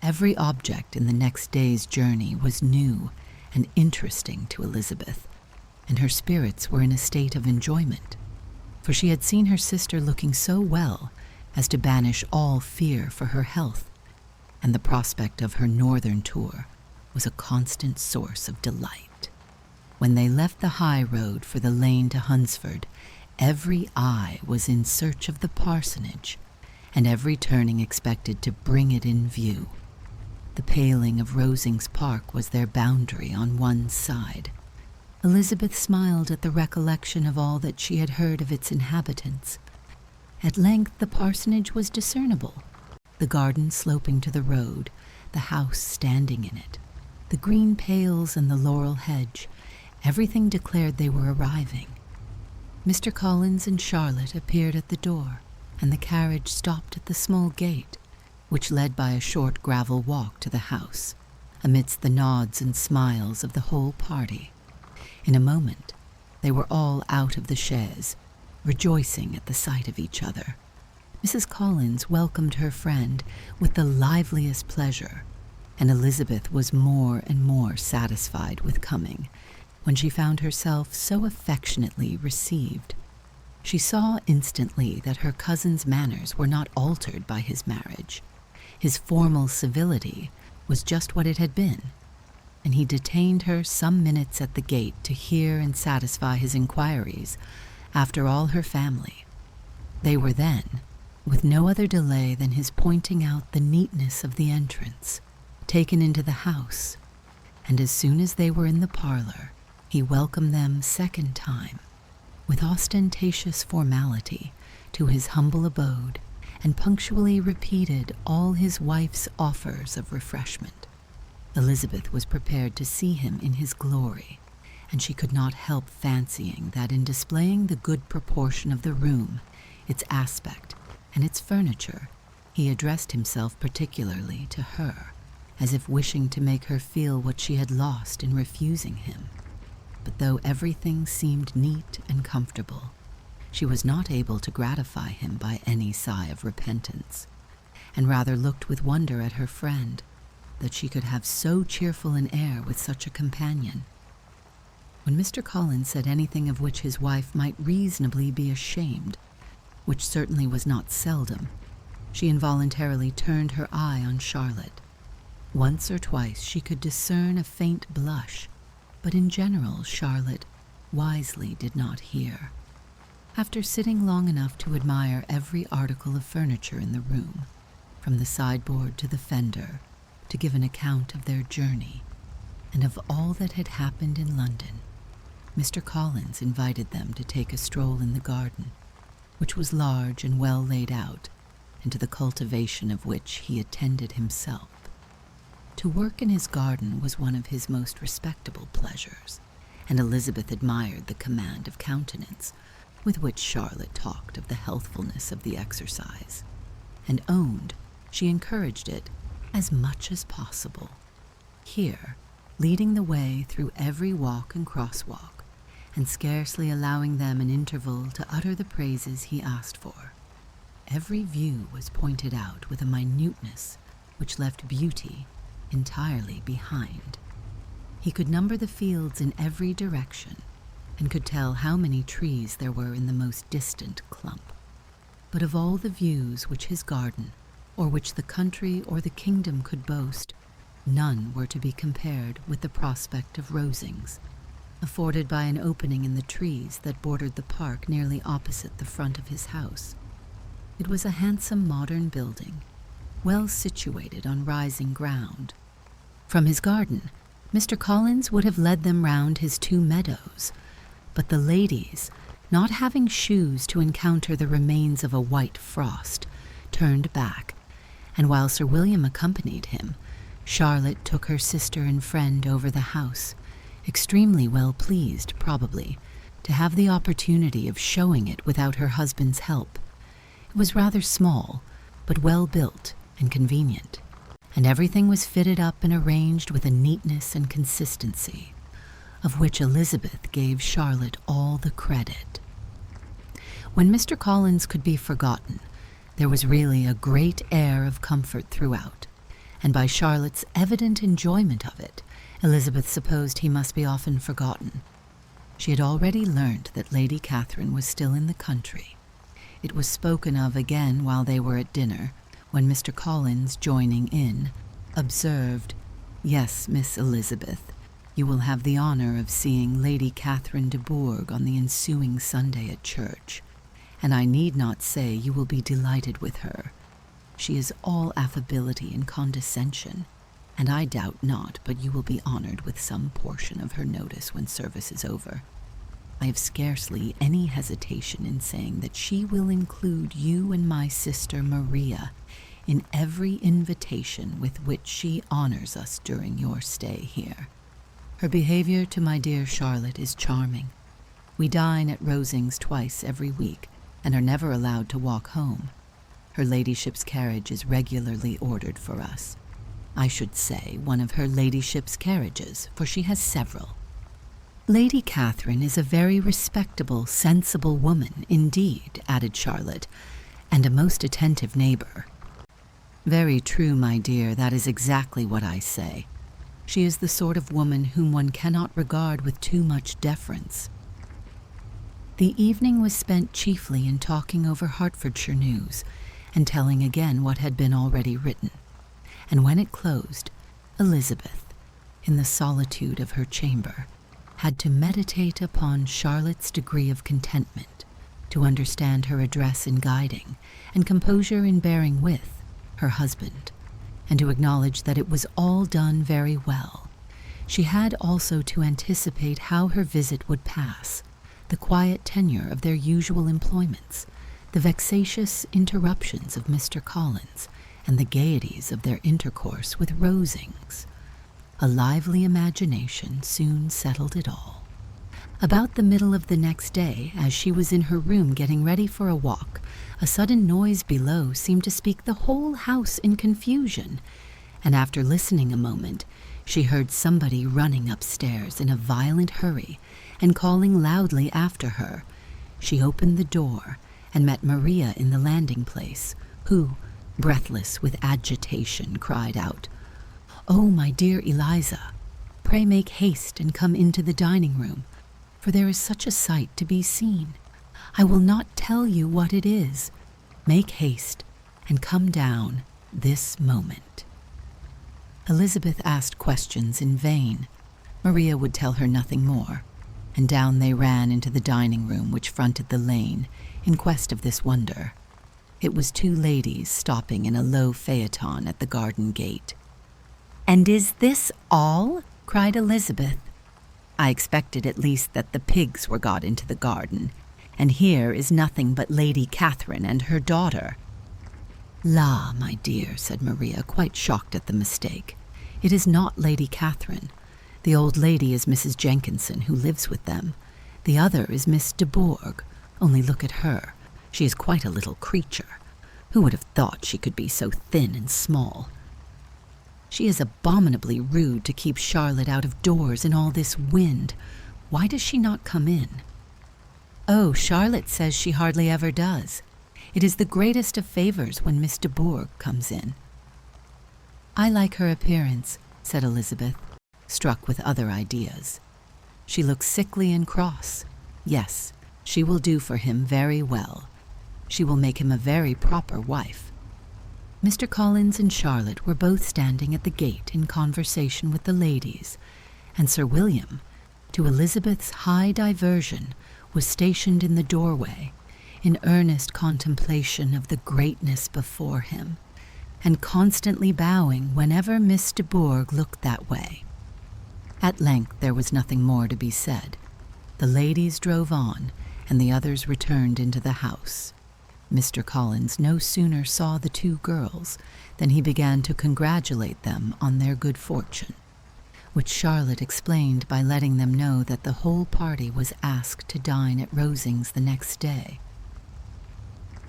Every object in the next day's journey was new and interesting to Elizabeth, and her spirits were in a state of enjoyment, for she had seen her sister looking so well as to banish all fear for her health, and the prospect of her northern tour was a constant source of delight. When they left the high road for the lane to Hunsford, every eye was in search of the parsonage, and every turning expected to bring it in view. The paling of Rosings Park was their boundary on one side. Elizabeth smiled at the recollection of all that she had heard of its inhabitants. At length the parsonage was discernible, the garden sloping to the road, the house standing in it, the green pales and the laurel hedge. Everything declared they were arriving. Mr. Collins and Charlotte appeared at the door, and the carriage stopped at the small gate, which led by a short gravel walk to the house, amidst the nods and smiles of the whole party. In a moment, they were all out of the chaise, rejoicing at the sight of each other. Mrs. Collins welcomed her friend with the liveliest pleasure, and Elizabeth was more and more satisfied with coming, when she found herself so affectionately received. She saw instantly that her cousin's manners were not altered by his marriage. His formal civility was just what it had been, and he detained her some minutes at the gate to hear and satisfy his inquiries after all her family. They were then, with no other delay than his pointing out the neatness of the entrance, taken into the house, and as soon as they were in the parlor, he welcomed them second time, with ostentatious formality, to his humble abode, and punctually repeated all his wife's offers of refreshment. Elizabeth was prepared to see him in his glory, and she could not help fancying that in displaying the good proportion of the room, its aspect, and its furniture, he addressed himself particularly to her, as if wishing to make her feel what she had lost in refusing him. But though everything seemed neat and comfortable, she was not able to gratify him by any sigh of repentance, and rather looked with wonder at her friend, that she could have so cheerful an air with such a companion. When Mr. Collins said anything of which his wife might reasonably be ashamed, which certainly was not seldom, she involuntarily turned her eye on Charlotte. Once or twice she could discern a faint blush, but in general Charlotte wisely did not hear. After sitting long enough to admire every article of furniture in the room, from the sideboard to the fender, to give an account of their journey, and of all that had happened in London, Mr. Collins invited them to take a stroll in the garden, which was large and well laid out, and to the cultivation of which he attended himself. To work in his garden was one of his most respectable pleasures, and Elizabeth admired the command of countenance with which Charlotte talked of the healthfulness of the exercise, and owned she encouraged it as much as possible. Here, leading the way through every walk and crosswalk, and scarcely allowing them an interval to utter the praises he asked for, every view was pointed out with a minuteness which left beauty entirely behind. He could number the fields in every direction, and could tell how many trees there were in the most distant clump. But of all the views which his garden, or which the country or the kingdom could boast, none were to be compared with the prospect of Rosings, afforded by an opening in the trees that bordered the park nearly opposite the front of his house. It was a handsome modern building, well situated on rising ground. From his garden, Mr. Collins would have led them round his 2 meadows, but the ladies, not having shoes to encounter the remains of a white frost, turned back, and while Sir William accompanied him, Charlotte took her sister and friend over the house, extremely well pleased, probably, to have the opportunity of showing it without her husband's help. It was rather small, but well built and convenient, and everything was fitted up and arranged with a neatness and consistency, of which Elizabeth gave Charlotte all the credit. When Mr. Collins could be forgotten, there was really a great air of comfort throughout, and by Charlotte's evident enjoyment of it, Elizabeth supposed he must be often forgotten. She had already learnt that Lady Catherine was still in the country. It was spoken of again while they were at dinner, when Mr. Collins, joining in, observed, "Yes, Miss Elizabeth, you will have the honour of seeing Lady Catherine de Bourgh on the ensuing Sunday at church, and I need not say you will be delighted with her. She is all affability and condescension, and I doubt not but you will be honoured with some portion of her notice when service is over. I have scarcely any hesitation in saying that she will include you and my sister Maria in every invitation with which she honours us during your stay here. Her behaviour to my dear Charlotte is charming. We dine at Rosings twice every week, and are never allowed to walk home. Her ladyship's carriage is regularly ordered for us. I should say one of her ladyship's carriages, for she has several. Lady Catherine is a very respectable, sensible woman indeed," added Charlotte, "and a most attentive neighbour." "Very true, my dear, that is exactly what I say. She is the sort of woman whom one cannot regard with too much deference." The evening was spent chiefly in talking over Hertfordshire news, and telling again what had been already written, and when it closed, Elizabeth, in the solitude of her chamber, had to meditate upon Charlotte's degree of contentment, to understand her address in guiding, and composure in bearing with, her husband, and to acknowledge that it was all done very well. She had also to anticipate how her visit would pass, the quiet tenure of their usual employments, the vexatious interruptions of Mr. Collins, and the gaieties of their intercourse with Rosings. A lively imagination soon settled it all. About the middle of the next day, as she was in her room getting ready for a walk, a sudden noise below seemed to speak the whole house in confusion, and after listening a moment, she heard somebody running upstairs in a violent hurry and calling loudly after her. She opened the door and met Maria in the landing-place, who, breathless with agitation, cried out, "Oh, my dear Eliza, pray make haste and come into the dining-room, for there is such a sight to be seen. I will not tell you what it is. Make haste and come down this moment." Elizabeth asked questions in vain. Maria would tell her nothing more, and down they ran into the dining-room which fronted the lane, in quest of this wonder. It was two ladies stopping in a low phaeton at the garden gate. "And is this all?" cried Elizabeth. "I expected at least that the pigs were got into the garden, and here is nothing but Lady Catherine and her daughter." "La, my dear," said Maria, quite shocked at the mistake. "It is not Lady Catherine. The old lady is Mrs. Jenkinson, who lives with them. The other is Miss de Bourgh. Only look at her. She is quite a little creature. Who would have thought she could be so thin and small? She is abominably rude to keep Charlotte out of doors in all this wind. Why does she not come in?" "Oh, Charlotte says she hardly ever does. It is the greatest of favours when Miss de Bourgh comes in." "I like her appearance," said Elizabeth, struck with other ideas. "She looks sickly and cross. Yes, she will do for him very well. She will make him a very proper wife." Mr. Collins and Charlotte were both standing at the gate in conversation with the ladies, and Sir William, to Elizabeth's high diversion, was stationed in the doorway, in earnest contemplation of the greatness before him, and constantly bowing whenever Miss de Bourgh looked that way. At length there was nothing more to be said. The ladies drove on, and the others returned into the house. Mr. Collins no sooner saw the two girls than he began to congratulate them on their good fortune, which Charlotte explained by letting them know that the whole party was asked to dine at Rosings the next day,